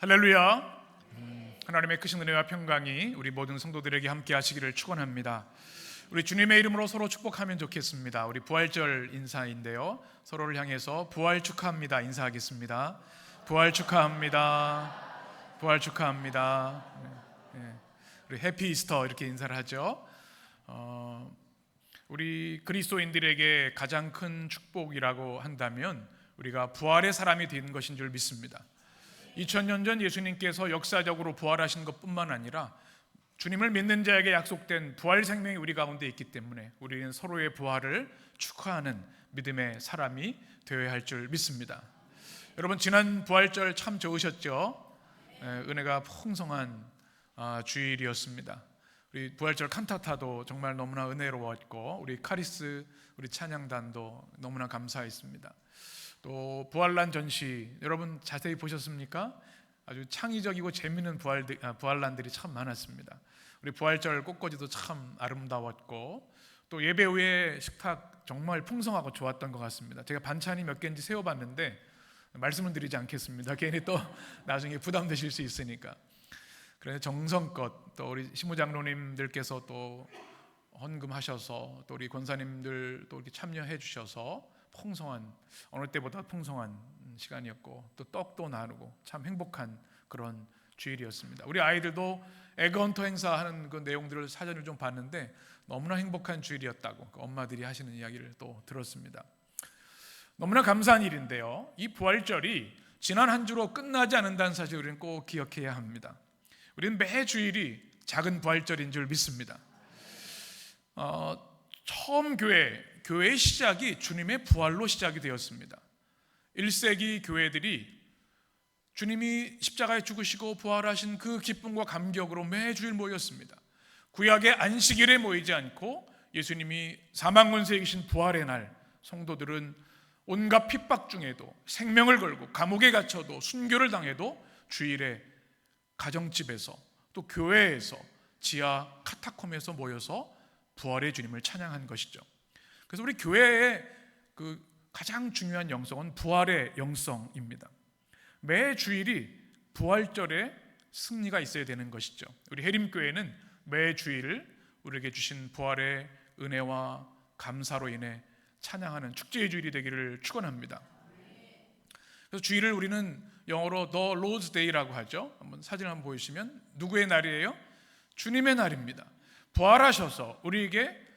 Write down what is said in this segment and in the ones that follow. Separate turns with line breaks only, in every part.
할렐루야. 하나님의 크신 은혜와 평강이 우리 모든 성도들에게 함께 하시기를 축원합니다. 우리 주님의 이름으로 서로 축복하면 좋겠습니다. 우리 부활절 인사인데요, 서로를 향해서 부활 축하합니다 인사하겠습니다. 부활 축하합니다. 부활 축하합니다. 우리 해피 이스터 이렇게 인사를 하죠. 우리 그리스도인들에게 가장 큰 축복이라고 한다면 우리가 부활의 사람이 된 것인 줄 믿습니다. 2000년 전 예수님께서 역사적으로 부활하신 것뿐만 아니라 주님을 믿는 자에게 약속된 부활 생명이 우리 가운데 있기 때문에 우리는 서로의 부활을 축하하는 믿음의 사람이 되어야 할 줄 믿습니다. 여러분, 지난 부활절 참 좋으셨죠? 은혜가 풍성한 주일이었습니다. 우리 부활절 칸타타도 정말 너무나 은혜로웠고, 우리 카리스, 우리 찬양단도 너무나 감사했습니다. 또 부활란 전시 여러분 자세히 보셨습니까? 아주 창의적이고 재미있는 부활란들이 참 많았습니다. 우리 부활절 꽃꽂이도 참 아름다웠고, 또 예배 후에 식탁 정말 풍성하고 좋았던 것 같습니다. 제가 반찬이 몇 개인지 세어봤는데 말씀을 드리지 않겠습니다. 괜히 또 나중에 부담되실 수 있으니까. 그래서 정성껏 또 우리 시무장로님들께서 또 헌금하셔서, 또 우리 권사님들 또 이렇게 참여해 주셔서 풍성한, 어느 때보다 풍성한 시간이었고, 또 떡도 나누고 참 행복한 그런 주일이었습니다. 우리 아이들도 에그헌터 행사하는 그 내용들을 사전을 좀 봤는데 너무나 행복한 주일이었다고 그 엄마들이 하시는 이야기를 또 들었습니다. 너무나 감사한 일인데요, 이 부활절이 지난 한 주로 끝나지 않는다는 사실 우리는 꼭 기억해야 합니다. 우리는 매 주일이 작은 부활절인 줄 믿습니다. 처음 교회의 시작이 주님의 부활로 시작이 되었습니다. 1세기 교회들이 주님이 십자가에 죽으시고 부활하신 그 기쁨과 감격으로 매주일 모였습니다. 구약의 안식일에 모이지 않고 예수님이 사망권세에 계신 부활의 날, 성도들은 온갖 핍박 중에도 생명을 걸고 감옥에 갇혀도 순교를 당해도 주일에 가정집에서 또 교회에서 지하 카타콤에서 모여서 부활의 주님을 찬양한 것이죠. 그래서 우리 교회의 그 가장 중요한 영성은 부활의 영성입니다. 매 주일이 부활절에 승리가 있어야 되는 것이죠. 우리 해림교회는 매 주일 우리에게 주신 부활의 은혜와 감사로 인해 찬양하는 축제의 주일이 되기를 축원합니다. 그래서 주일을 우리는 영어로 The Lord's Day라고 하죠. 한번 사진 한번 보여주시면, 누구의 날이에요? 주님의 날입니다. 부활하셔서 우리에게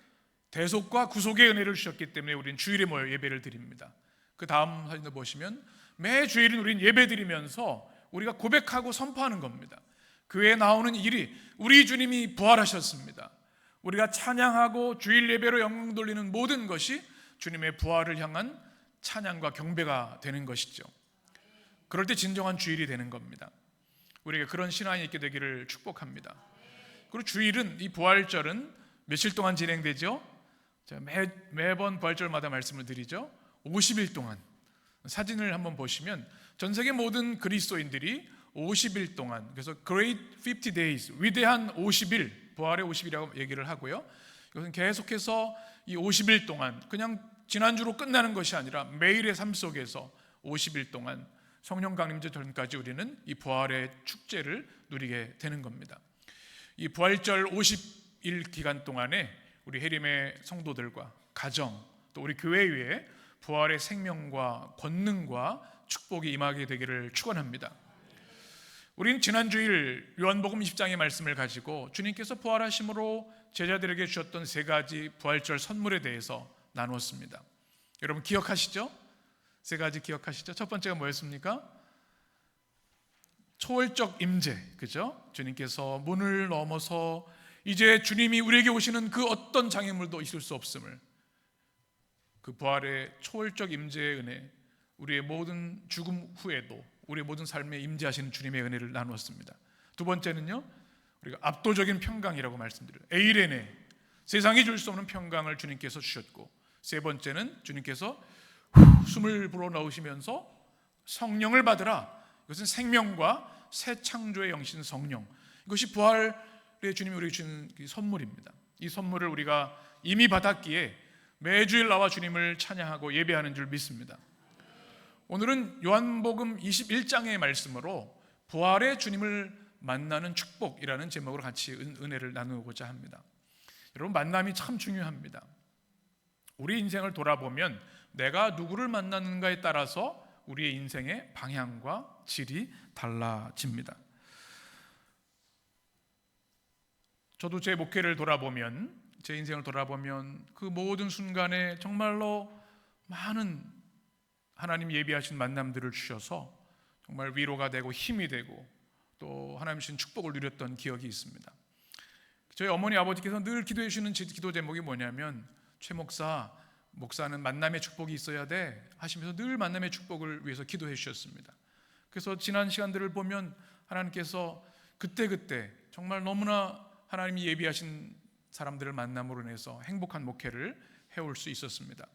대속과 구속의 은혜를 주셨기 때문에 우리는 주일에 모여 예배를 드립니다. 그 다음 사진을 보시면 매 주일은 우리는 예배 드리면서 우리가 고백하고 선포하는 겁니다. 교회에 나오는 일이 우리 주님이 부활하셨습니다. 우리가 찬양하고 주일 예배로 영광 돌리는 모든 것이 주님의 부활을 향한 찬양과 경배가 되는 것이죠. 그럴 때 진정한 주일이 되는 겁니다. 우리에게 그런 신앙이 있게 되기를 축복합니다. 그리고 주일은, 이 부활절은 며칠 동안 진행되죠? 매번 부활절마다 말씀을 드리죠. 50일 동안. 사진을 한번 보시면 전 세계 모든 그리스도인들이 50일 동안, 그래서 Great 50 Days, 위대한 50일, 부활의 50일이라고 얘기를 하고요. 이것은 계속해서 이 50일 동안 그냥 지난주로 끝나는 것이 아니라 매일의 삶 속에서 50일 동안 성령 강림절 전까지 우리는 이 부활의 축제를 누리게 되는 겁니다. 이 부활절 50일 기간 동안에 우리 해림의 성도들과 가정, 또 우리 교회 위에 부활의 생명과 권능과 축복이 임하게 되기를 축원합니다. 우리는 지난 주일 요한복음 20장의 말씀을 가지고 주님께서 부활하심으로 제자들에게 주셨던 세 가지 부활절 선물에 대해서 나누었습니다. 여러분 기억하시죠? 세 가지 기억하시죠? 첫 번째가 뭐였습니까? 초월적 임재, 그죠? 주님께서 문을 넘어서 이제 주님이 우리에게 오시는 그 어떤 장애물도 있을 수 없음을, 그 부활의 초월적 임재의 은혜, 우리의 모든 죽음 후에도 우리의 모든 삶에 임재하시는 주님의 은혜를 나누었습니다. 두 번째는요, 우리가 압도적인 평강이라고 말씀드려요. 에이레네, 세상이 줄 수 없는 평강을 주님께서 주셨고, 세 번째는 주님께서 숨을 불어넣으시면서 성령을 받으라. 이것은 생명과 새 창조의 영신 성령, 이것이 부활의 주님이 우리에게 주는 선물입니다. 이 선물을 우리가 이미 받았기에 매주일 나와 주님을 찬양하고 예배하는 줄 믿습니다. 오늘은 요한복음 21장의 말씀으로 부활의 주님을 만나는 축복이라는 제목으로 같이 은혜를 나누고자 합니다. 여러분, 만남이 참 중요합니다. 우리 인생을 돌아보면 내가 누구를 만나는가에 따라서 우리의 인생의 방향과 질이 달라집니다. 저도 제 목회를 돌아보면, 제 인생을 돌아보면 그 모든 순간에 정말로 많은 하나님 예비하신 만남들을 주셔서 정말 위로가 되고 힘이 되고 또 하나님 주신 축복을 누렸던 기억이 있습니다. 저희 어머니 아버지께서 늘 기도해 주시는 기도 제목이 뭐냐면, 최 목사는 만남의 축복이 있어야 돼 하시면서 늘 만남의 축복을 위해서 기도해 주셨습니다. 그래서 지난 시간들을 보면 하나님께서 그때그때 정말 너무나 하나님이 예비하신 사람들을 만남으로 인해서 행복한 목회를 해올 수 있었습니다.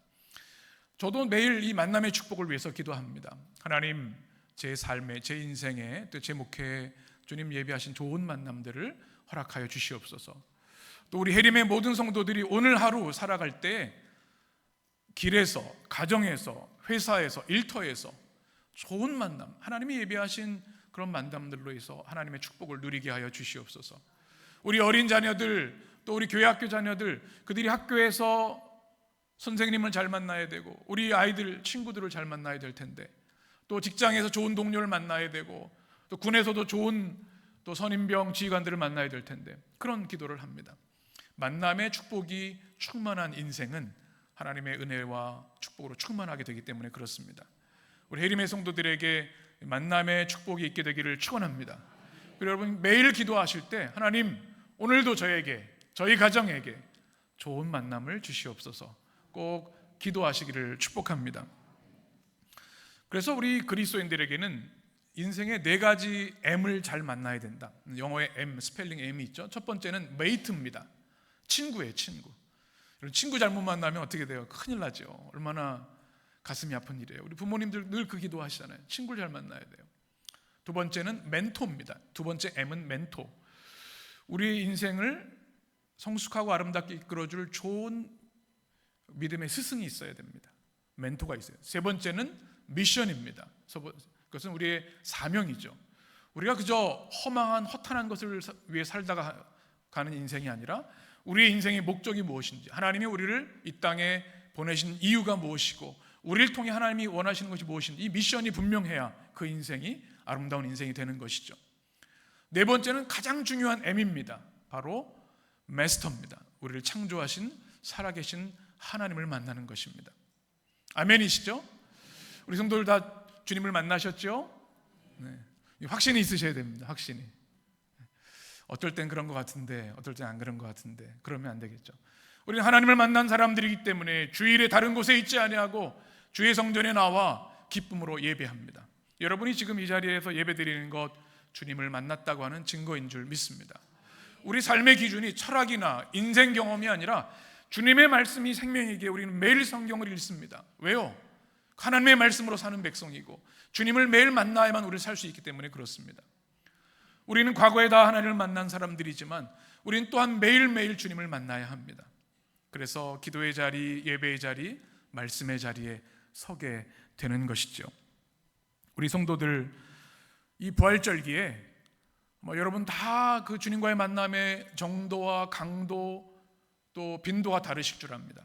저도 매일 이 만남의 축복을 위해서 기도합니다. 하나님, 제 삶에, 제 인생에, 또 제 목회에 주님 예비하신 좋은 만남들을 허락하여 주시옵소서. 또 우리 해림의 모든 성도들이 오늘 하루 살아갈 때 길에서, 가정에서, 회사에서, 일터에서 좋은 만남, 하나님이 예비하신 그런 만남들로 해서 하나님의 축복을 누리게 하여 주시옵소서. 우리 어린 자녀들, 또 우리 교회 학교 자녀들, 그들이 학교에서 선생님을 잘 만나야 되고, 우리 아이들, 친구들을 잘 만나야 될 텐데, 또 직장에서 좋은 동료를 만나야 되고, 또 군에서도 좋은 또 선임병 지휘관들을 만나야 될 텐데, 그런 기도를 합니다. 만남의 축복이 충만한 인생은 하나님의 은혜와 축복으로 충만하게 되기 때문에 그렇습니다. 우리 해림의 성도들에게 만남의 축복이 있게 되기를 축원합니다. 그리고 여러분, 매일 기도하실 때 하나님, 오늘도 저에게, 저희 가정에게 좋은 만남을 주시옵소서 꼭 기도하시기를 축복합니다. 그래서 우리 그리스도인들에게는 인생의 4가지 M을 잘 만나야 된다. 영어의 M, 스펠링 M이 있죠. 첫 번째는 메이트입니다. 친구예요, 친구. 친구 잘못 만나면 어떻게 돼요? 큰일 나죠. 얼마나 가슴이 아픈 일이에요. 우리 부모님들 늘 그 기도하시잖아요. 친구를 잘 만나야 돼요. 두 번째는 멘토입니다. 두 번째 M은 멘토. 우리 인생을 성숙하고 아름답게 이끌어줄 좋은 믿음의 스승이 있어야 됩니다. 멘토가 있어요. 세 번째는 미션입니다. 그것은 우리의 사명이죠. 우리가 그저 허망한 허탄한 것을 위해 살다가 가는 인생이 아니라 우리의 인생의 목적이 무엇인지, 하나님이 우리를 이 땅에 보내신 이유가 무엇이고, 우리를 통해 하나님이 원하시는 것이 무엇인지, 이 미션이 분명해야 그 인생이 아름다운 인생이 되는 것이죠. 네 번째는 가장 중요한 M입니다. 바로 마스터입니다. 우리를 창조하신 살아계신 하나님을 만나는 것입니다. 아멘이시죠? 우리 성도들 다 주님을 만나셨죠? 네. 확신이 있으셔야 됩니다. 확신이. 어떨 땐 그런 것 같은데 어떨 땐 안 그런 것 같은데 그러면 안 되겠죠. 우리는 하나님을 만난 사람들이기 때문에 주일에 다른 곳에 있지 아니하고 주의 성전에 나와 기쁨으로 예배합니다. 여러분이 지금 이 자리에서 예배드리는 것, 주님을 만났다고 하는 증거인 줄 믿습니다. 우리 삶의 기준이 철학이나 인생 경험이 아니라 주님의 말씀이 생명이기에 우리는 매일 성경을 읽습니다. 왜요? 하나님의 말씀으로 사는 백성이고 주님을 매일 만나야만 우리를 살 수 있기 때문에 그렇습니다. 우리는 과거에 다 하나님을 만난 사람들이지만 우리는 또한 매일매일 주님을 만나야 합니다. 그래서 기도의 자리, 예배의 자리, 말씀의 자리에 서게 되는 것이죠. 우리 성도들 이 부활절기에 여러분 다 그 주님과의 만남의 정도와 강도 또 빈도가 다르실 줄 압니다.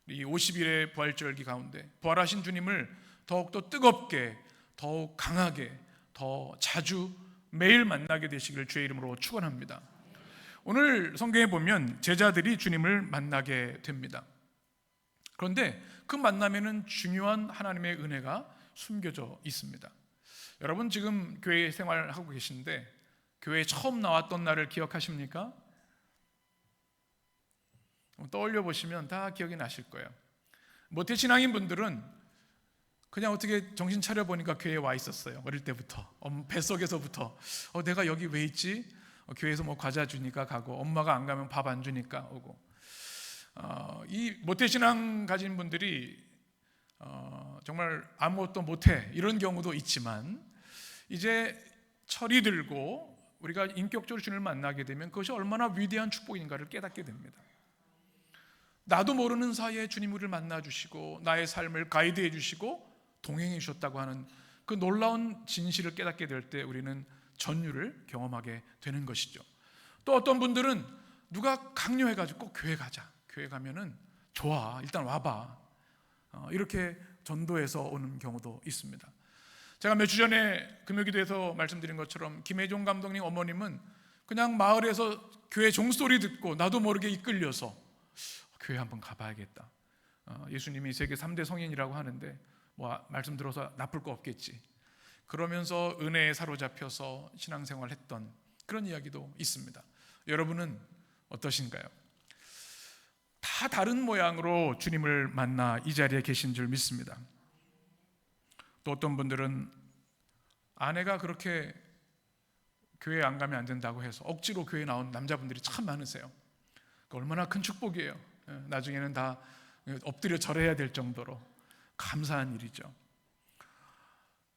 이 50일의 부활절기 가운데 부활하신 주님을 더욱더 뜨겁게, 더욱 강하게, 더 자주 매일 만나게 되시기를 주의 이름으로 축원합니다. 오늘 성경에 보면 제자들이 주님을 만나게 됩니다. 그런데 그 만남에는 중요한 하나님의 은혜가 숨겨져 있습니다. 여러분 지금 교회 생활하고 계신데 교회에 처음 나왔던 날을 기억하십니까? 떠올려 보시면 다 기억이 나실 거예요. 모태신앙인 분들은 그냥 어떻게 정신 차려 보니까 교회에 와 있었어요. 어릴 때부터 뱃속에서부터 내가 여기 왜 있지? 교회에서 과자 주니까 가고 엄마가 안 가면 밥 안 주니까 오고. 이 모태신앙 가진 분들이 정말 아무것도 못해 이런 경우도 있지만 이제 철이 들고 우리가 인격적으로 주님을 만나게 되면 그것이 얼마나 위대한 축복인가를 깨닫게 됩니다. 나도 모르는 사이에 주님 우리를 만나주시고 나의 삶을 가이드해 주시고 동행해 주셨다고 하는 그 놀라운 진실을 깨닫게 될 때 우리는 전율을 경험하게 되는 것이죠. 또 어떤 분들은 누가 강요해가지고 꼭 교회 가자, 교회 가면은 좋아, 일단 와봐, 이렇게 전도해서 오는 경우도 있습니다. 제가 몇 주 전에 금요기도에서 말씀드린 것처럼 김혜종 감독님 어머님은 그냥 마을에서 교회 종소리 듣고 나도 모르게 이끌려서 교회 한번 가봐야겠다. 예수님이 세계 3대 성인이라고 하는데 뭐 말씀 들어서 나쁠 거 없겠지, 그러면서 은혜에 사로잡혀서 신앙생활을 했던 그런 이야기도 있습니다. 여러분은 어떠신가요? 다 다른 모양으로 주님을 만나 이 자리에 계신 줄 믿습니다. 또 어떤 분들은 아내가 그렇게 교회 안 가면 안 된다고 해서 억지로 교회 나온 남자분들이 참 많으세요. 얼마나 큰 축복이에요. 나중에는 다 엎드려 절해야 될 정도로 감사한 일이죠.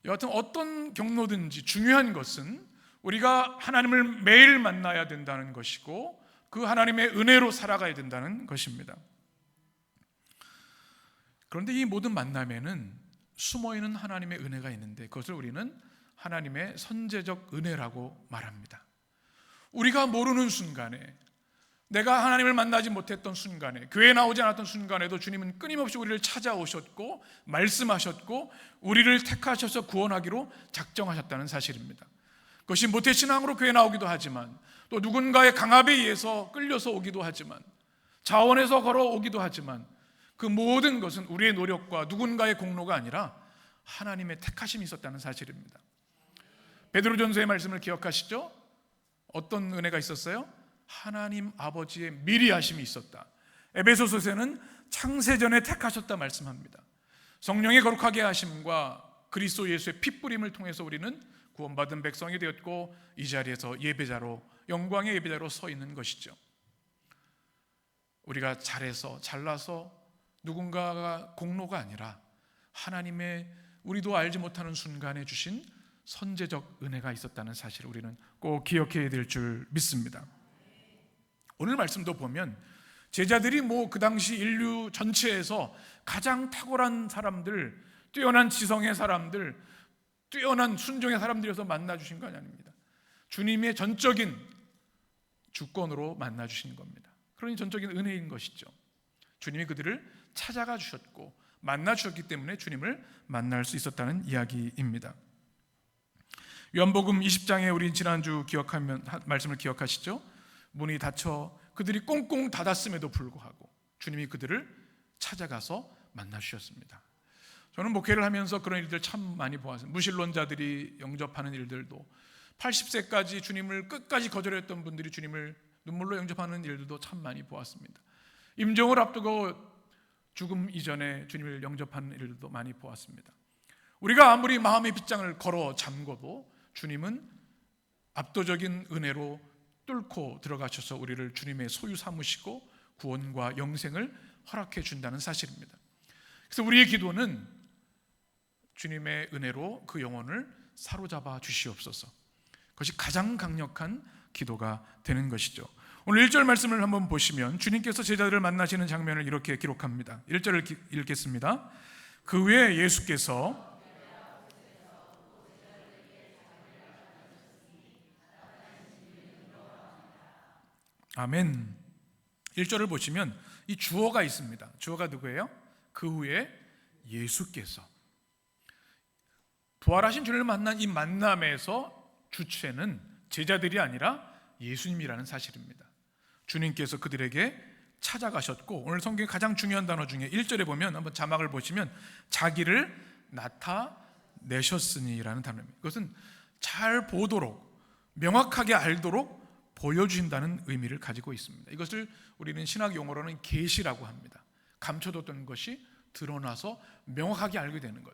여하튼 어떤 경로든지 중요한 것은 우리가 하나님을 매일 만나야 된다는 것이고 그 하나님의 은혜로 살아가야 된다는 것입니다. 그런데 이 모든 만남에는 숨어있는 하나님의 은혜가 있는데 그것을 우리는 하나님의 선제적 은혜라고 말합니다. 우리가 모르는 순간에, 내가 하나님을 만나지 못했던 순간에, 교회에 나오지 않았던 순간에도 주님은 끊임없이 우리를 찾아오셨고 말씀하셨고 우리를 택하셔서 구원하기로 작정하셨다는 사실입니다. 그것이 모태신앙으로 교회 나오기도 하지만, 또 누군가의 강압에 의해서 끌려서 오기도 하지만, 자원해서 걸어오기도 하지만, 그 모든 것은 우리의 노력과 누군가의 공로가 아니라 하나님의 택하심이 있었다는 사실입니다. 베드로전서의 말씀을 기억하시죠? 어떤 은혜가 있었어요? 하나님 아버지의 미리 하심이 있었다. 에베소서에는 창세전에 택하셨다 말씀합니다. 성령의 거룩하게 하심과 그리스도 예수의 핏부림을 통해서 우리는 구원받은 백성이 되었고 이 자리에서 예배자로, 영광의 예배자로 서 있는 것이죠. 우리가 잘해서 잘나서 누군가가 공로가 아니라 하나님의 우리도 알지 못하는 순간에 주신 선제적 은혜가 있었다는 사실을 우리는 꼭 기억해야 될 줄 믿습니다. 오늘 말씀도 보면 제자들이 그 당시 인류 전체에서 가장 탁월한 사람들, 뛰어난 지성의 사람들, 뛰어난 순종의 사람들이어서 만나주신 건 아닙니다. 주님의 전적인 주권으로 만나주신 겁니다. 그러니 전적인 은혜인 것이죠. 주님이 그들을 찾아가 주셨고 만나 주셨기 때문에 주님을 만날 수 있었다는 이야기입니다. 요한복음 20장에 우리 지난주 기억하면 말씀을 기억하시죠? 문이 닫혀 그들이 꽁꽁 닫았음에도 불구하고 주님이 그들을 찾아가서 만나 주셨습니다. 저는 목회를 하면서 그런 일들 참 많이 보았습니다. 무신론자들이 영접하는 일들도, 80세까지 주님을 끝까지 거절했던 분들이 주님을 눈물로 영접하는 일들도 참 많이 보았습니다. 임종을 앞두고 죽음 이전에 주님을 영접하는 일들도 많이 보았습니다. 우리가 아무리 마음의 빗장을 걸어 잠궈도 주님은 압도적인 은혜로 뚫고 들어가셔서 우리를 주님의 소유 삼으시고 구원과 영생을 허락해 준다는 사실입니다. 그래서 우리의 기도는 주님의 은혜로 그 영혼을 사로잡아 주시옵소서. 그것이 가장 강력한 기도가 되는 것이죠. 오늘 1절 말씀을 한번 보시면 주님께서 제자들을 만나시는 장면을 이렇게 기록합니다. 1절을 읽겠습니다. 그 후에 예수께서 아멘. 1절을 보시면 이 주어가 있습니다. 주어가 누구예요? 그 후에 예수께서. 부활하신 주님을 만난 이 만남에서 주체는 제자들이 아니라 예수님이라는 사실입니다. 주님께서 그들에게 찾아가셨고, 오늘 성경의 가장 중요한 단어 중에 1절에 보면 한번 자막을 보시면 자기를 나타내셨으니라는 단어입니다. 이것은 잘 보도록, 명확하게 알도록 보여주신다는 의미를 가지고 있습니다. 이것을 우리는 신학 용어로는 계시라고 합니다. 감춰뒀던 것이 드러나서 명확하게 알게 되는 것.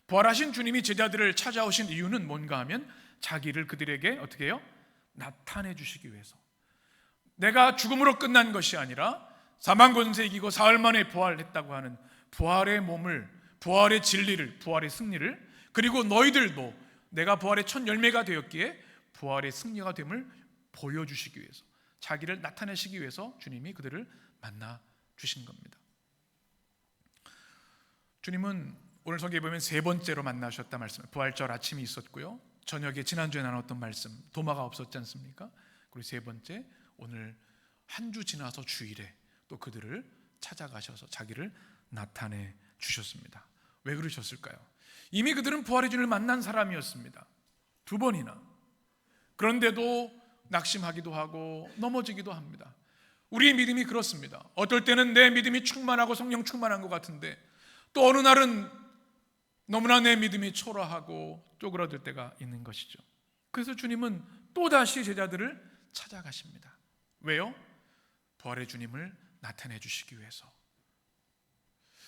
부활하신 주님이 제자들을 찾아오신 이유는 뭔가 하면 자기를 그들에게 어떻게 해요? 나타내 주시기 위해서. 내가 죽음으로 끝난 것이 아니라 사망 권세 이기고 사흘 만에 부활했다고 하는 부활의 몸을, 부활의 진리를, 부활의 승리를, 그리고 너희들도 내가 부활의 첫 열매가 되었기에 부활의 승리가 됨을 보여주시기 위해서, 자기를 나타내시기 위해서 주님이 그들을 만나 주신 겁니다. 주님은 오늘 성경에 보면 세 번째로 만나셨다 말씀, 부활절 아침이 있었고요, 저녁에 지난주에 나눴던 말씀, 도마가 없었지 않습니까? 그리고 세 번째, 오늘 한 주 지나서 주일에 또 그들을 찾아가셔서 자기를 나타내 주셨습니다. 왜 그러셨을까요? 이미 그들은 부활의 주를 만난 사람이었습니다. 두 번이나. 그런데도 낙심하기도 하고 넘어지기도 합니다. 우리의 믿음이 그렇습니다. 어떨 때는 내 믿음이 충만하고 성령 충만한 것 같은데 또 어느 날은 너무나 내 믿음이 초라하고 쪼그라들 때가 있는 것이죠. 그래서 주님은 또다시 제자들을 찾아가십니다. 왜요? 부활의 주님을 나타내 주시기 위해서.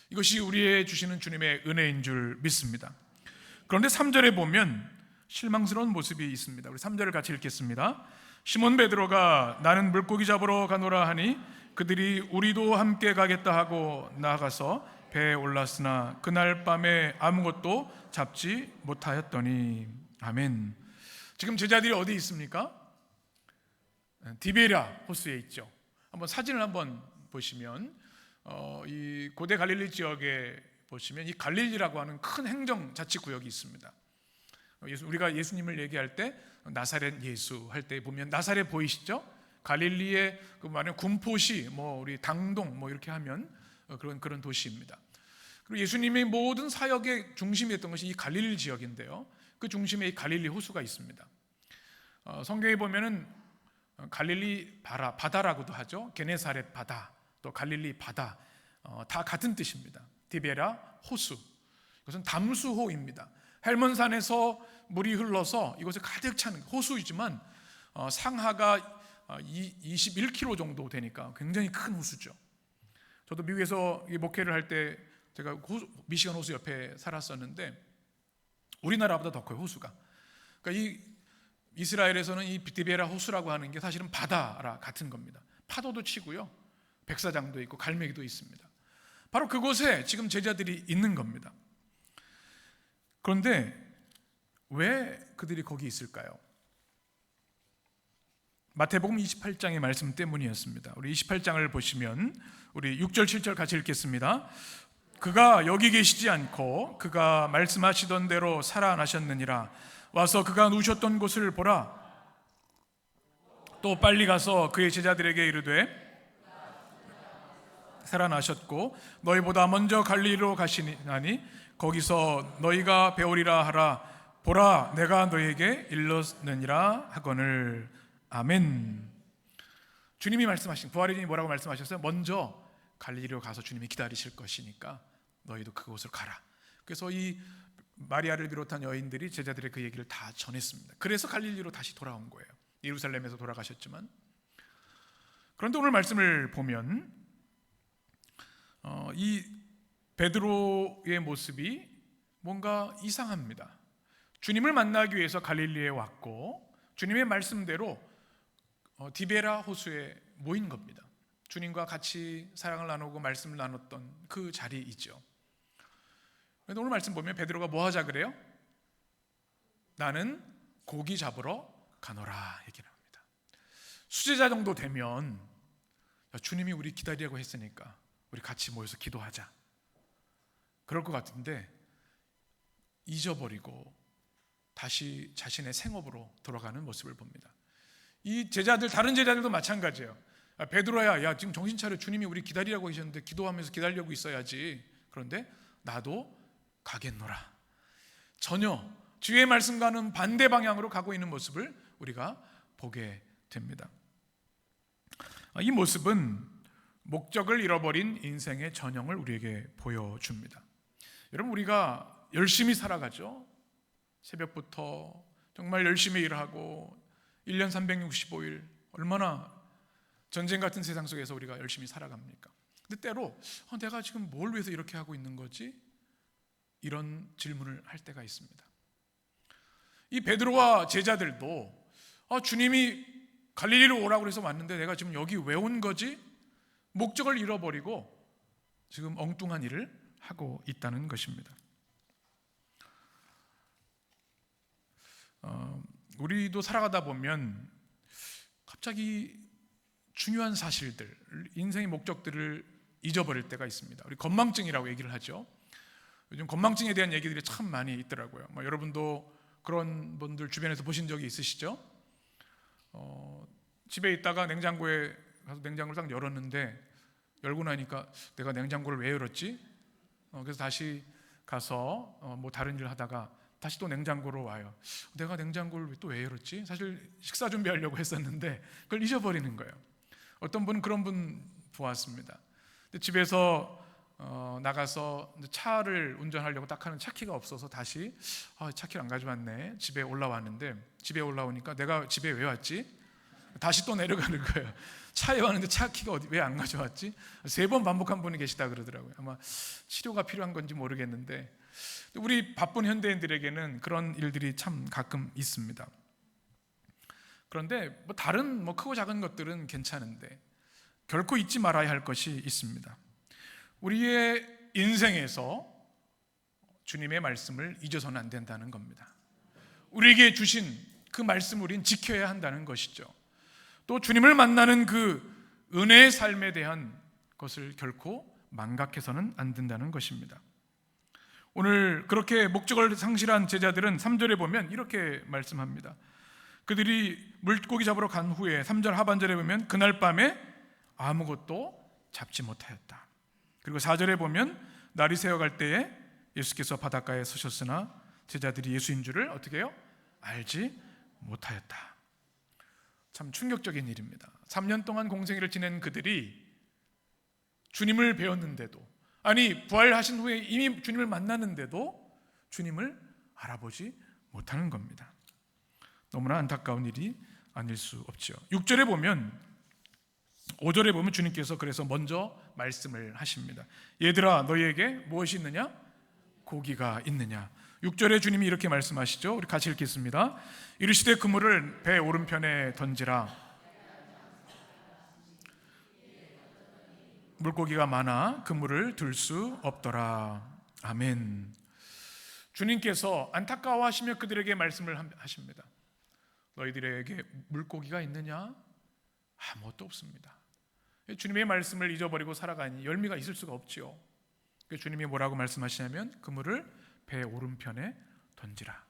이것이 우리의 주시는 주님의 은혜인 줄 믿습니다. 그런데 3절에 보면 실망스러운 모습이 있습니다. 우리 3절을 같이 읽겠습니다. 시몬 베드로가 나는 물고기 잡으러 가노라 하니 그들이 우리도 함께 가겠다 하고 나아가서 배에 올랐으나 그날 밤에 아무것도 잡지 못하였더니. 아멘. 지금 제자들이 어디 있습니까? 디베랴 호수에 있죠. 한번 사진을 한번 보시면 이 고대 갈릴리 지역에 보시면 이 갈릴리라고 하는 큰 행정 자치구역이 있습니다. 우리가 예수님을 얘기할 때 나사렛 예수 할 때 보면 나사렛 보이시죠? 갈릴리의 그 말하는 군포시, 뭐 우리 당동 뭐 이렇게 하면 그런 도시입니다. 그리고 예수님의 모든 사역의 중심이었던 것이 이 갈릴리 지역인데요. 그 중심에 이 갈릴리 호수가 있습니다. 성경에 보면은 갈릴리 바다라고도 하죠. 게네사렛 바다, 또 갈릴리 바다, 다 같은 뜻입니다. 디베랴 호수. 이것은 담수호입니다. 헬몬산에서 물이 흘러서 이곳에 가득 찬 호수이지만 상하가 21km 정도 되니까 굉장히 큰 호수죠. 저도 미국에서 목회를 할 때 제가 미시건 호수 옆에 살았었는데 우리나라보다 더 커요, 호수가. 그러니까 이 이스라엘에서는 이 디베랴 호수라고 하는 게 사실은 바다라 같은 겁니다. 파도도 치고요, 백사장도 있고 갈매기도 있습니다. 바로 그곳에 지금 제자들이 있는 겁니다. 그런데 왜 그들이 거기 있을까요? 마태복음 28장의 말씀 때문이었습니다. 우리 28장을 보시면 우리 6절 7절 같이 읽겠습니다. 그가 여기 계시지 않고 그가 말씀하시던 대로 살아나셨느니라. 와서 그가 누우셨던 곳을 보라. 또 빨리 가서 그의 제자들에게 이르되 살아나셨고 너희보다 먼저 갈릴리로 가시나니 거기서 너희가 배우리라 하라. 보라, 내가 너희에게 일렀느니라 하거늘. 아멘. 주님이 말씀하신, 부활의 주님이 뭐라고 말씀하셨어요? 먼저 갈릴리로 가서 주님이 기다리실 것이니까 너희도 그곳으로 가라. 그래서 이 마리아를 비롯한 여인들이 제자들의 그 얘기를 다 전했습니다. 그래서 갈릴리로 다시 돌아온 거예요. 예루살렘에서 돌아가셨지만. 그런데 오늘 말씀을 보면 이 베드로의 모습이 뭔가 이상합니다. 주님을 만나기 위해서 갈릴리에 왔고 주님의 말씀대로 디베랴 호수에 모인 겁니다. 주님과 같이 사랑을 나누고 말씀을 나눴던 그 자리이죠. 그런데 오늘 말씀 보면 베드로가 뭐 하자 그래요? 나는 고기 잡으러 가노라 얘기를 합니다. 수제자 정도 되면 주님이 우리 기다리라고 했으니까 우리 같이 모여서 기도하자, 그럴 것 같은데 잊어버리고 다시 자신의 생업으로 돌아가는 모습을 봅니다. 이 제자들, 다른 제자들도 마찬가지예요. 베드로야, 야 지금 정신 차려. 주님이 우리 기다리라고 하셨는데 기도하면서 기다리려고 있어야지. 그런데 나도 가겠노라. 전혀 주의 말씀과는 반대 방향으로 가고 있는 모습을 우리가 보게 됩니다. 이 모습은 목적을 잃어버린 인생의 전형을 우리에게 보여줍니다. 여러분, 우리가 열심히 살아가죠. 새벽부터 정말 열심히 일하고 1년 365일 얼마나 전쟁 같은 세상 속에서 우리가 열심히 살아갑니까? 근데 때로 내가 지금 뭘 위해서 이렇게 하고 있는 거지? 이런 질문을 할 때가 있습니다. 이 베드로와 제자들도 주님이 갈릴리로 오라고 해서 왔는데 내가 지금 여기 왜 온 거지? 목적을 잃어버리고 지금 엉뚱한 일을 하고 있다는 것입니다. 우리도 살아가다 보면 갑자기 중요한 사실들, 인생의 목적들을 잊어버릴 때가 있습니다. 우리 건망증이라고 얘기를 하죠. 요즘 건망증에 대한 얘기들이 참 많이 있더라고요. 여러분도 그런 분들 주변에서 보신 적이 있으시죠? 집에 있다가 냉장고에 가서 냉장고를 딱 열었는데 열고 나니까 내가 냉장고를 왜 열었지? 그래서 다시 가서 뭐 다른 일을 하다가 다시 또 냉장고로 와요. 내가 냉장고를 또 왜 열었지? 사실 식사 준비하려고 했었는데 그걸 잊어버리는 거예요. 어떤 분은 그런 분 보았습니다. 집에서 나가서 차를 운전하려고 딱 하는 차키가 없어서 다시 차키를 안 가져왔네. 집에 올라왔는데 집에 올라오니까 내가 집에 왜 왔지? 다시 또 내려가는 거예요. 차에 왔는데 차키가 왜 안 가져왔지? 3번 반복한 분이 계시다 그러더라고요. 아마 치료가 필요한 건지 모르겠는데 우리 바쁜 현대인들에게는 그런 일들이 참 가끔 있습니다. 그런데 다른 크고 작은 것들은 괜찮은데 결코 잊지 말아야 할 것이 있습니다. 우리의 인생에서 주님의 말씀을 잊어서는 안 된다는 겁니다. 우리에게 주신 그 말씀을 우리는 지켜야 한다는 것이죠. 또 주님을 만나는 그 은혜의 삶에 대한 것을 결코 망각해서는 안 된다는 것입니다. 오늘 그렇게 목적을 상실한 제자들은 3절에 보면 이렇게 말씀합니다. 그들이 물고기 잡으러 간 후에 3절 하반절에 보면 그날 밤에 아무것도 잡지 못하였다. 그리고 4절에 보면 날이 새어갈 때에 예수께서 바닷가에 서셨으나 제자들이 예수인 줄을 어떻게 해요? 알지 못하였다. 참 충격적인 일입니다. 3년 동안 공생애를 지낸 그들이 주님을 배웠는데도, 아니 부활하신 후에 이미 주님을 만났는데도 주님을 알아보지 못하는 겁니다. 너무나 안타까운 일이 아닐 수 없죠. 6절에 보면 5절에 보면 주님께서 그래서 먼저 말씀을 하십니다. 얘들아 너희에게 무엇이 있느냐? 고기가 있느냐? 6절에 주님이 이렇게 말씀하시죠. 우리 같이 읽겠습니다. 이르시되 그물을 배 오른편에 던지라. 물고기가 많아 그물을 들 수 없더라. 아멘. 주님께서 안타까워하시며 그들에게 말씀을 하십니다. 너희들에게 물고기가 있느냐? 아무것도 없습니다. 주님의 말씀을 잊어버리고 살아가니 열매가 있을 수가 없지요. 주님이 뭐라고 말씀하시냐면 그물을 배 오른편에 던지라.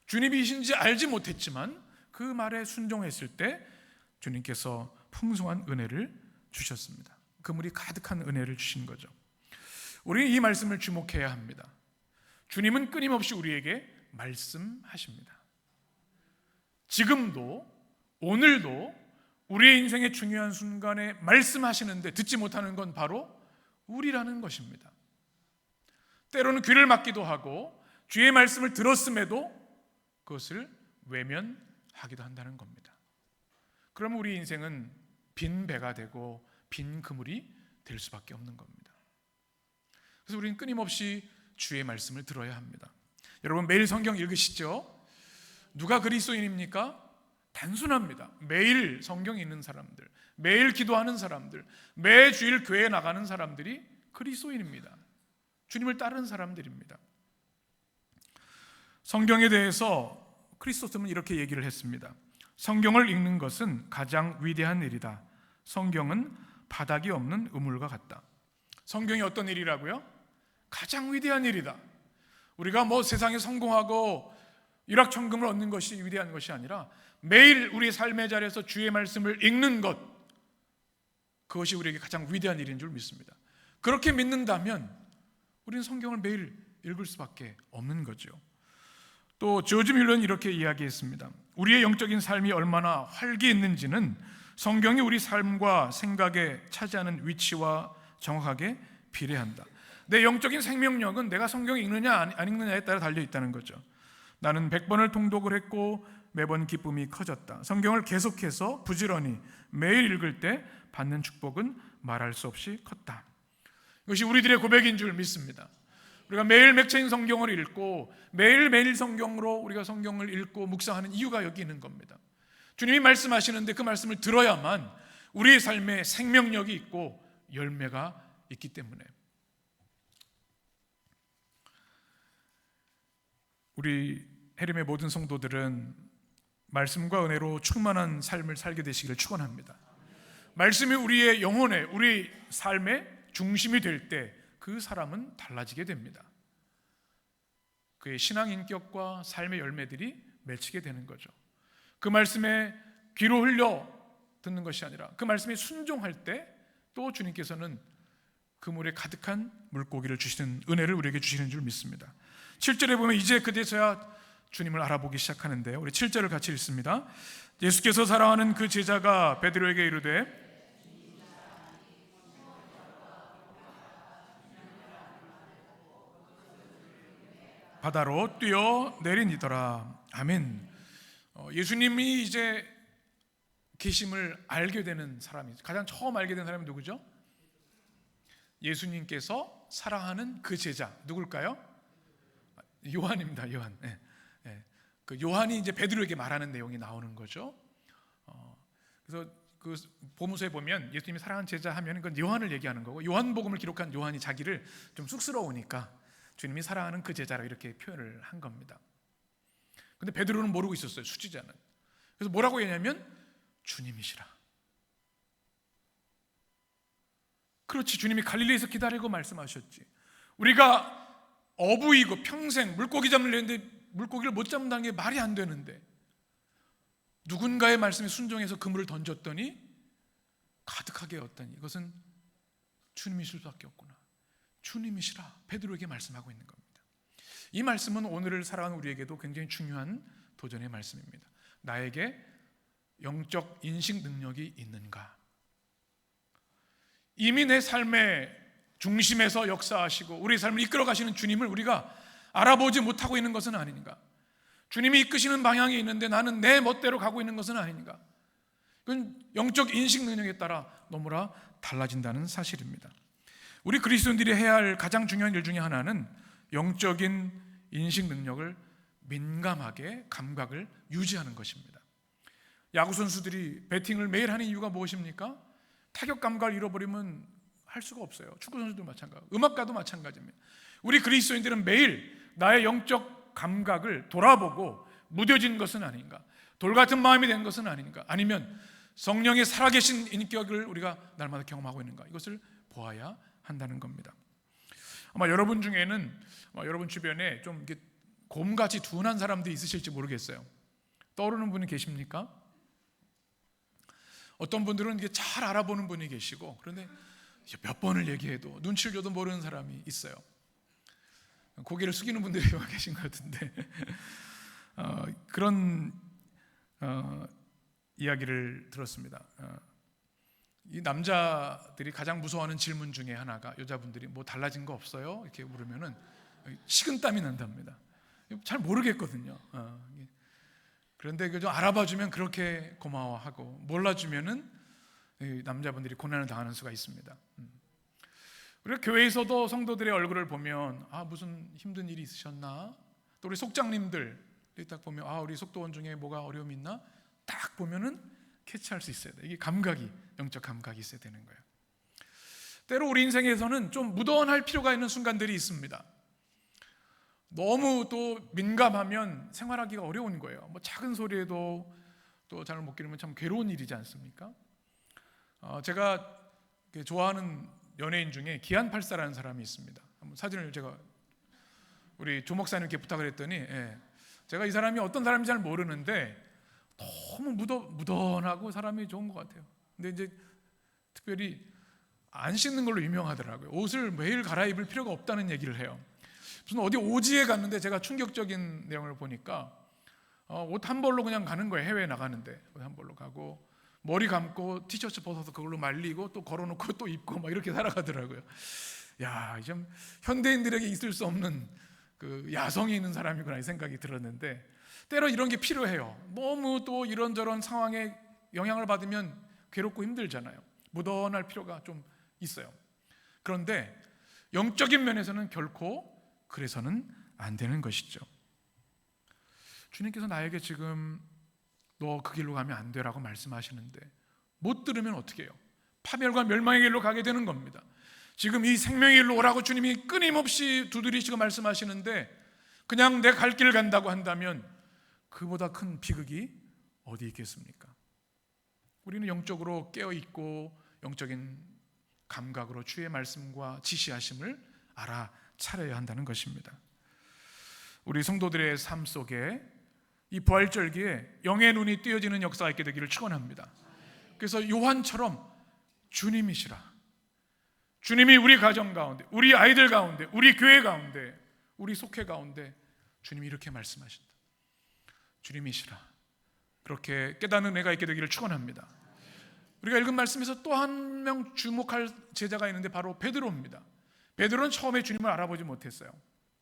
주님이신지 알지 못했지만 그 말에 순종했을 때 주님께서 풍성한 은혜를 주셨습니다. 그물이 가득한 은혜를 주신 거죠. 우리는 이 말씀을 주목해야 합니다. 주님은 끊임없이 우리에게 말씀하십니다. 지금도 오늘도 우리의 인생의 중요한 순간에 말씀하시는데 듣지 못하는 건 바로 우리라는 것입니다. 때로는 귀를 막기도 하고 주의 말씀을 들었음에도 그것을 외면하기도 한다는 겁니다. 그러면 우리 인생은 빈 배가 되고 빈 그물이 될 수밖에 없는 겁니다. 그래서 우리는 끊임없이 주의 말씀을 들어야 합니다. 여러분 매일 성경 읽으시죠? 누가 그리스도인입니까? 단순합니다. 매일 성경 읽는 사람들, 매일 기도하는 사람들, 매주일 교회에 나가는 사람들이 그리스도인입니다. 주님을 따르는 사람들입니다. 성경에 대해서 크리스토스는 이렇게 얘기를 했습니다. 성경을 읽는 것은 가장 위대한 일이다. 성경은 바닥이 없는 우물과 같다. 성경이 어떤 일이라고요? 가장 위대한 일이다. 우리가 세상에 성공하고 일확천금을 얻는 것이 위대한 것이 아니라 매일 우리 삶의 자리에서 주의 말씀을 읽는 것, 그것이 우리에게 가장 위대한 일인 줄 믿습니다. 그렇게 믿는다면 우리는 성경을 매일 읽을 수밖에 없는 거죠. 또 조지 뮬러는 이렇게 이야기했습니다. 우리의 영적인 삶이 얼마나 활기 있는지는 성경이 우리 삶과 생각에 차지하는 위치와 정확하게 비례한다. 내 영적인 생명력은 내가 성경을 읽느냐 안 읽느냐에 따라 달려있다는 거죠. 나는 100번을 통독을 했고 매번 기쁨이 커졌다. 성경을 계속해서 부지런히 매일 읽을 때 받는 축복은 말할 수 없이 컸다. 이것이 우리들의 고백인 줄 믿습니다. 우리가 매일 맥체인 성경을 읽고 매일매일 성경으로 우리가 성경을 읽고 묵상하는 이유가 여기 있는 겁니다. 주님이 말씀하시는데 그 말씀을 들어야만 우리의 삶에 생명력이 있고 열매가 있기 때문에. 우리 해림의 모든 성도들은 말씀과 은혜로 충만한 삶을 살게 되시기를 축원합니다. 말씀이 우리의 영혼의, 우리 삶의 중심이 될 때 그 사람은 달라지게 됩니다. 그의 신앙 인격과 삶의 열매들이 맺히게 되는 거죠. 그 말씀에 귀로 흘려 듣는 것이 아니라 그 말씀에 순종할 때 또 주님께서는 그 물에 가득한 물고기를 주시는 은혜를 우리에게 주시는 줄 믿습니다. 7절에 보면 이제 그제서야 주님을 알아보기 시작하는데요. 우리 7절을 같이 읽습니다. 예수께서 사랑하는 그 제자가 베드로에게 이르되 바다로 뛰어 내리니더라. 아멘. 예수님이 이제 계심을 알게 되는 사람이, 가장 처음 알게 된 사람이 누구죠? 예수님께서 사랑하는 그 제자 누굴까요? 요한입니다. 요한. 네. 네. 그 요한이 이제 베드로에게 말하는 내용이 나오는 거죠. 그래서 그 보문서에 보면 예수님이 사랑하는 제자 하면 그건 요한을 얘기하는 거고, 요한복음을 기록한 요한이 자기를 좀 쑥스러우니까 주님이 사랑하는 그 제자로 이렇게 표현을 한 겁니다. 근데 베드로는 모르고 있었어요, 수지자는. 그래서 뭐라고 했냐면 주님이시라. 그렇지, 주님이 갈릴리에서 기다리고 말씀하셨지. 우리가 어부이고 평생 물고기 잡으려 했는데 물고기를 못 잡는다는 게 말이 안 되는데 누군가의 말씀에 순종해서 그물을 던졌더니 가득하게 얻다니 이것은 주님이실 수밖에 없구나. 주님이시라 베드로에게 말씀하고 있는 겁니다. 이 말씀은 오늘을 살아가는 우리에게도 굉장히 중요한 도전의 말씀입니다. 나에게 영적 인식 능력이 있는가? 이미 내 삶의 중심에서 역사하시고 우리 삶을 이끌어 가시는 주님을 우리가 알아보지 못하고 있는 것은 아닌가? 주님이 이끄시는 방향이 있는데 나는 내 멋대로 가고 있는 것은 아닌가? 그건 영적 인식 능력에 따라 너무나 달라진다는 사실입니다. 우리 그리스도인들이 해야 할 가장 중요한 일 중에 하나는 영적인 인식 능력을 민감하게 감각을 유지하는 것입니다. 야구 선수들이 배팅을 매일 하는 이유가 무엇입니까? 타격 감각을 잃어버리면 할 수가 없어요. 축구 선수도 마찬가지고 음악가도 마찬가지입니다. 우리 그리스도인들은 매일 나의 영적 감각을 돌아보고 무뎌진 것은 아닌가? 돌 같은 마음이 된 것은 아닌가? 아니면 성령의 살아계신 인격을 우리가 날마다 경험하고 있는가? 이것을 보아야 한다는 겁니다. 아마 여러분 중에는 여러분 주변에 좀 이렇게 곰같이 둔한 사람들이 있으실지 모르겠어요. 떠오르는 분이 계십니까? 어떤 분들은 이게 잘 알아보는 분이 계시고, 그런데 몇 번을 얘기해도 눈치를 줘도 모르는 사람이 있어요. 고개를 숙이는 분들이 계신 것 같은데 그런 이야기를 들었습니다. 이 남자들이 가장 무서워하는 질문 중에 하나가 여자분들이 뭐 달라진 거 없어요? 이렇게 물으면은 식은땀이 난답니다. 잘 모르겠거든요. 그런데 좀 알아봐주면 그렇게 고마워하고 몰라주면은 남자분들이 고난을 당하는 수가 있습니다. 우리가 교회에서도 성도들의 얼굴을 보면 무슨 힘든 일이 있으셨나? 또 우리 속장님들 딱 보면 우리 속도원 중에 뭐가 어려움이 있나? 딱 보면은 캐치할 수 있어야 돼. 이게 감각이, 영적 감각이 있어야 되는 거예요. 때로 우리 인생에서는 좀 무던할 필요가 있는 순간들이 있습니다. 너무 또 민감하면 생활하기가 어려운 거예요. 뭐 작은 소리에도 또 잘 못 기르면 참 괴로운 일이지 않습니까? 제가 좋아하는 연예인 중에 기안84라는 사람이 있습니다. 한번 사진을 제가 우리 조 목사님께 부탁을 했더니 제가 이 사람이 어떤 사람인지 잘 모르는데 너무 무던하고 사람이 좋은 것 같아요. 근데 이제 특별히 안 씻는 걸로 유명하더라고요. 옷을 매일 갈아입을 필요가 없다는 얘기를 해요. 무슨 어디 오지에 갔는데 제가 충격적인 내용을 보니까 옷 한 벌로 그냥 가는 거예요. 해외에 나가는데 옷 한 벌로 가고 머리 감고 티셔츠 벗어서 그걸로 말리고 또 걸어놓고 또 입고 막 이렇게 살아가더라고요. 야, 좀 현대인들에게 있을 수 없는 그 야성이 있는 사람이구나 이 생각이 들었는데 때로 이런 게 필요해요. 너무 또 이런저런 상황에 영향을 받으면 괴롭고 힘들잖아요. 무던할 필요가 좀 있어요. 그런데 영적인 면에서는 결코 그래서는 안 되는 것이죠. 주님께서 나에게 지금 너 그 길로 가면 안 되라고 말씀하시는데 못 들으면 어떻게 해요? 파멸과 멸망의 길로 가게 되는 겁니다. 지금 이 생명의 길로 오라고 주님이 끊임없이 두드리시고 말씀하시는데 그냥 내 갈 길 간다고 한다면 그보다 큰 비극이 어디 있겠습니까? 우리는 영적으로 깨어있고 영적인 감각으로 주의 말씀과 지시하심을 알아차려야 한다는 것입니다. 우리 성도들의 삶 속에 이 부활절기에 영의 눈이 띄어지는 역사가 있게 되기를 축원합니다. 그래서 요한처럼 주님이시라, 주님이 우리 가정 가운데, 우리 아이들 가운데, 우리 교회 가운데, 우리 속회 가운데 주님이 이렇게 말씀하신다. 주님이시라, 그렇게 깨닫는 은혜가 있게 되기를 축원합니다. 우리가 읽은 말씀에서 또 한 명 주목할 제자가 있는데 바로 베드로입니다. 베드로는 처음에 주님을 알아보지 못했어요.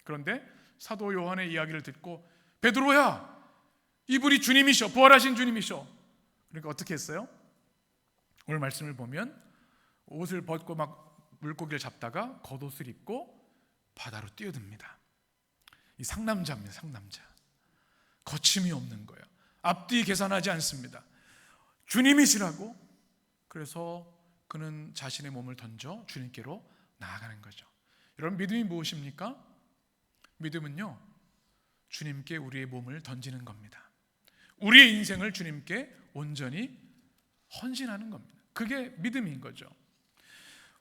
그런데 사도 요한의 이야기를 듣고 베드로야, 이분이 주님이셔, 부활하신 주님이셔. 그러니까 어떻게 했어요? 오늘 말씀을 보면 옷을 벗고 막 물고기를 잡다가 겉옷을 입고 바다로 뛰어듭니다. 이 상남자입니다. 상남자. 거침이 없는 거예요. 앞뒤 계산하지 않습니다. 주님이시라고. 그래서 그는 자신의 몸을 던져 주님께로 나아가는 거죠. 여러분, 믿음이 무엇입니까? 믿음은요, 주님께 우리의 몸을 던지는 겁니다. 우리의 인생을 주님께 온전히 헌신하는 겁니다. 그게 믿음인 거죠.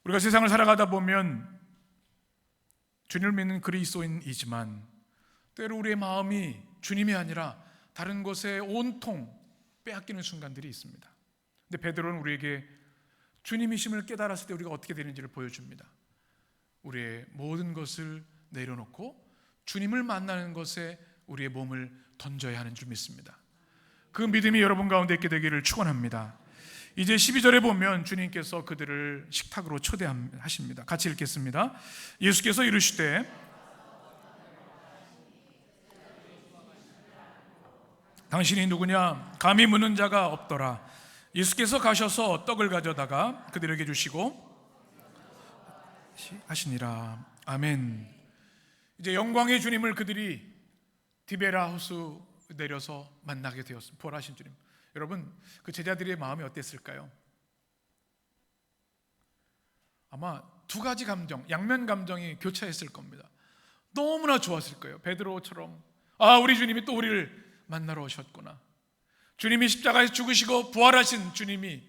우리가 세상을 살아가다 보면 주님을 믿는 그리스도인이지만 때로 우리의 마음이 주님이 아니라 다른 것에 온통 빼앗기는 순간들이 있습니다. 근데 베드로는 우리에게 주님이심을 깨달았을 때 우리가 어떻게 되는지를 보여줍니다. 우리의 모든 것을 내려놓고 주님을 만나는 것에 우리의 몸을 던져야 하는 줄 믿습니다. 그 믿음이 여러분 가운데 있게 되기를 축원합니다. 이제 12절에 보면 주님께서 그들을 식탁으로 초대하십니다. 같이 읽겠습니다. 예수께서 이르시되 당신이 누구냐? 감히 묻는 자가 없더라. 예수께서 가셔서 떡을 가져다가 그들에게 주시고 하시니라. 아멘. 이제 영광의 주님을 그들이 디베라 호수 내려서 만나게 되었습니다. 부활하신 주님. 여러분, 그 제자들의 마음이 어땠을까요? 아마 두 가지 감정, 양면 감정이 교차했을 겁니다. 너무나 좋았을 거예요. 베드로처럼, 아, 우리 주님이 또 우리를 만나러 오셨구나. 주님이 십자가에서 죽으시고 부활하신 주님이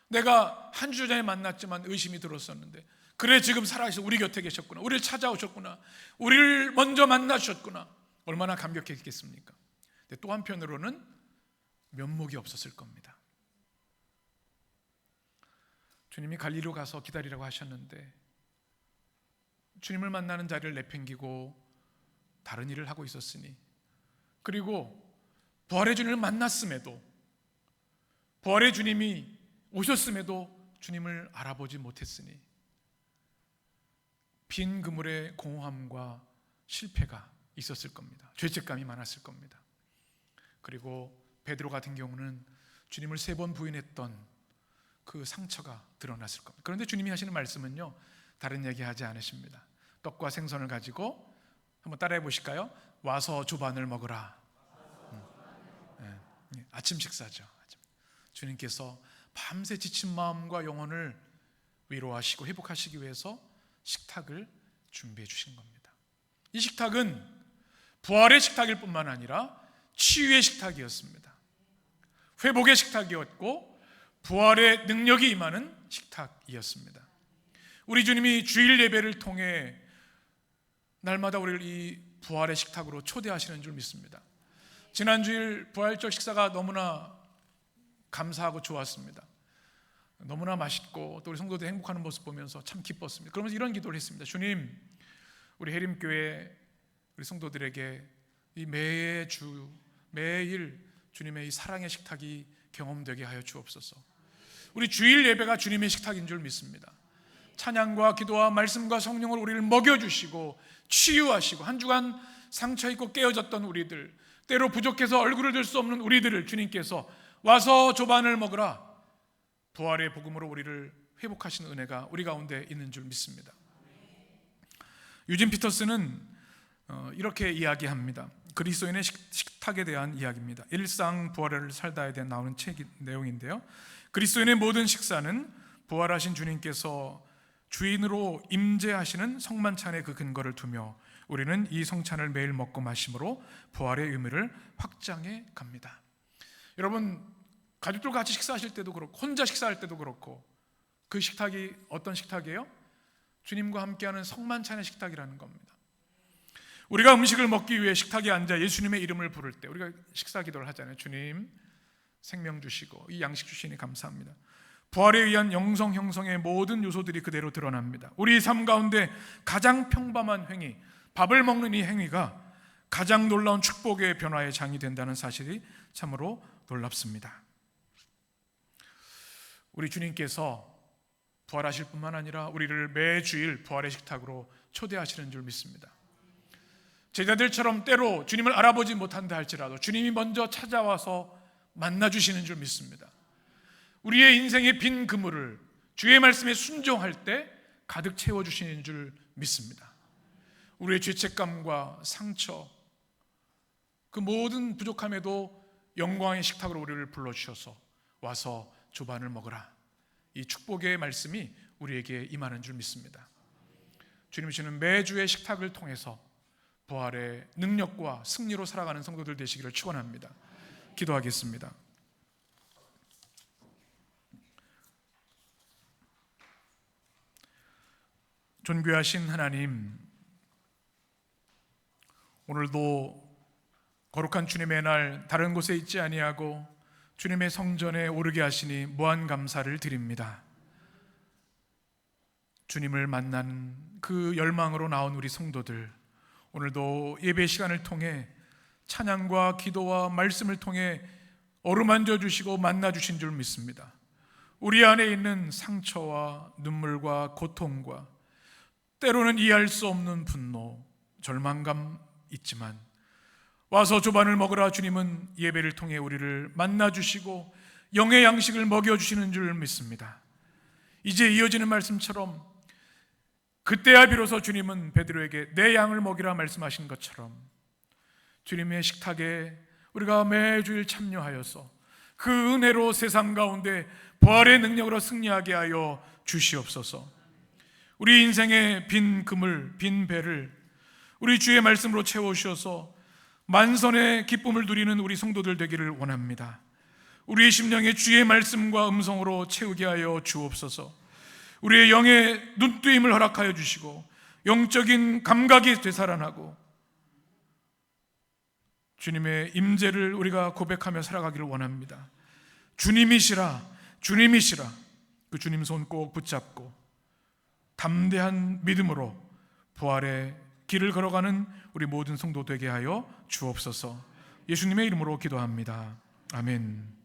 내가 한 주 전에 만났지만 의심이 들었었는데, 그래 지금 살아계셔 우리 곁에 계셨구나. 우리를 찾아오셨구나. 우리를 먼저 만나주셨구나. 얼마나 감격했겠습니까? 근데 또 한편으로는 면목이 없었을 겁니다. 주님이 갈릴리로 가서 기다리라고 하셨는데 주님을 만나는 자리를 내팽기고 다른 일을 하고 있었으니, 그리고 부활의 주님을 만났음에도, 부활의 주님이 오셨음에도 주님을 알아보지 못했으니 빈 그물의 공허함과 실패가 있었을 겁니다. 죄책감이 많았을 겁니다. 그리고 베드로 같은 경우는 주님을 3번 부인했던 그 상처가 드러났을 겁니다. 그런데 주님이 하시는 말씀은요, 다른 얘기하지 않으십니다. 떡과 생선을 가지고 한번 따라해 보실까요? 와서 조반을 먹으라. 아침 식사죠. 주님께서 밤새 지친 마음과 영혼을 위로하시고 회복하시기 위해서 식탁을 준비해 주신 겁니다. 이 식탁은 부활의 식탁일 뿐만 아니라 치유의 식탁이었습니다. 회복의 식탁이었고 부활의 능력이 임하는 식탁이었습니다. 우리 주님이 주일 예배를 통해 날마다 우리를 이 부활의 식탁으로 초대하시는 줄 믿습니다. 지난 주일 부활절 식사가 너무나 감사하고 좋았습니다. 너무나 맛있고 또 우리 성도들 행복하는 모습 보면서 참 기뻤습니다. 그러면서 이런 기도를 했습니다. 주님, 우리 해림교회 우리 성도들에게 이 매일 주님의 이 사랑의 식탁이 경험되게 하여 주옵소서. 우리 주일 예배가 주님의 식탁인 줄 믿습니다. 찬양과 기도와 말씀과 성령을 우리를 먹여주시고 치유하시고, 한 주간 상처 있고 깨어졌던 우리들, 때로 부족해서 얼굴을 들 수 없는 우리들을 주님께서 와서 조반을 먹으라, 부활의 복음으로 우리를 회복하시는 은혜가 우리 가운데 있는 줄 믿습니다. 유진 피터스는 이렇게 이야기합니다. 그리스도인의 식탁에 대한 이야기입니다. 일상 부활을 살다에 대한 나오는 책 내용인데요, 그리스도인의 모든 식사는 부활하신 주님께서 주인으로 임재하시는 성만찬의 그 근거를 두며 우리는 이 성찬을 매일 먹고 마심으로 부활의 의미를 확장해 갑니다. 여러분, 가족들과 같이 식사하실 때도 그렇고 혼자 식사할 때도 그렇고 그 식탁이 어떤 식탁이에요? 주님과 함께하는 성만찬의 식탁이라는 겁니다. 우리가 음식을 먹기 위해 식탁에 앉아 예수님의 이름을 부를 때 우리가 식사 기도를 하잖아요. 주님 생명 주시고 이 양식 주시니 감사합니다. 부활에 의한 영성 형성의 모든 요소들이 그대로 드러납니다. 우리 삶 가운데 가장 평범한 행위, 밥을 먹는 이 행위가 가장 놀라운 축복의 변화의 장이 된다는 사실이 참으로 놀랍습니다. 우리 주님께서 부활하실 뿐만 아니라 우리를 매주일 부활의 식탁으로 초대하시는 줄 믿습니다. 제자들처럼 때로 주님을 알아보지 못한다 할지라도 주님이 먼저 찾아와서 만나주시는 줄 믿습니다. 우리의 인생의 빈 그물을 주의 말씀에 순종할 때 가득 채워주시는 줄 믿습니다. 우리의 죄책감과 상처, 그 모든 부족함에도 영광의 식탁으로 우리를 불러주셔서 와서 조반을 먹으라, 이 축복의 말씀이 우리에게 임하는 줄 믿습니다. 주님 주시는 매주의 식탁을 통해서 부활의 능력과 승리로 살아가는 성도들 되시기를 축원합니다. 기도하겠습니다. 존귀하신 하나님, 오늘도 거룩한 주님의 날 다른 곳에 있지 아니하고 주님의 성전에 오르게 하시니 무한 감사를 드립니다. 주님을 만나는 그 열망으로 나온 우리 성도들, 오늘도 예배 시간을 통해 찬양과 기도와 말씀을 통해 어루만져 주시고 만나 주신 줄 믿습니다. 우리 안에 있는 상처와 눈물과 고통과 때로는 이해할 수 없는 분노, 절망감 있지만 와서 조반을 먹으라 주님은 예배를 통해 우리를 만나 주시고 영의 양식을 먹여 주시는 줄 믿습니다. 이제 이어지는 말씀처럼 그때야 비로소 주님은 베드로에게 내 양을 먹이라 말씀하신 것처럼 주님의 식탁에 우리가 매주일 참여하여서 그 은혜로 세상 가운데 부활의 능력으로 승리하게 하여 주시옵소서. 우리 인생의 빈 그물, 빈 배를 우리 주의 말씀으로 채워주셔서 만선의 기쁨을 누리는 우리 성도들 되기를 원합니다. 우리의 심령에 주의 말씀과 음성으로 채우게 하여 주옵소서. 우리의 영의 눈뜨임을 허락하여 주시고 영적인 감각이 되살아나고 주님의 임재를 우리가 고백하며 살아가기를 원합니다. 주님이시라, 주님이시라, 그 주님 손 꼭 붙잡고 담대한 믿음으로 부활의 길을 걸어가는 우리 모든 성도 되게 하여 주옵소서. 예수님의 이름으로 기도합니다. 아멘.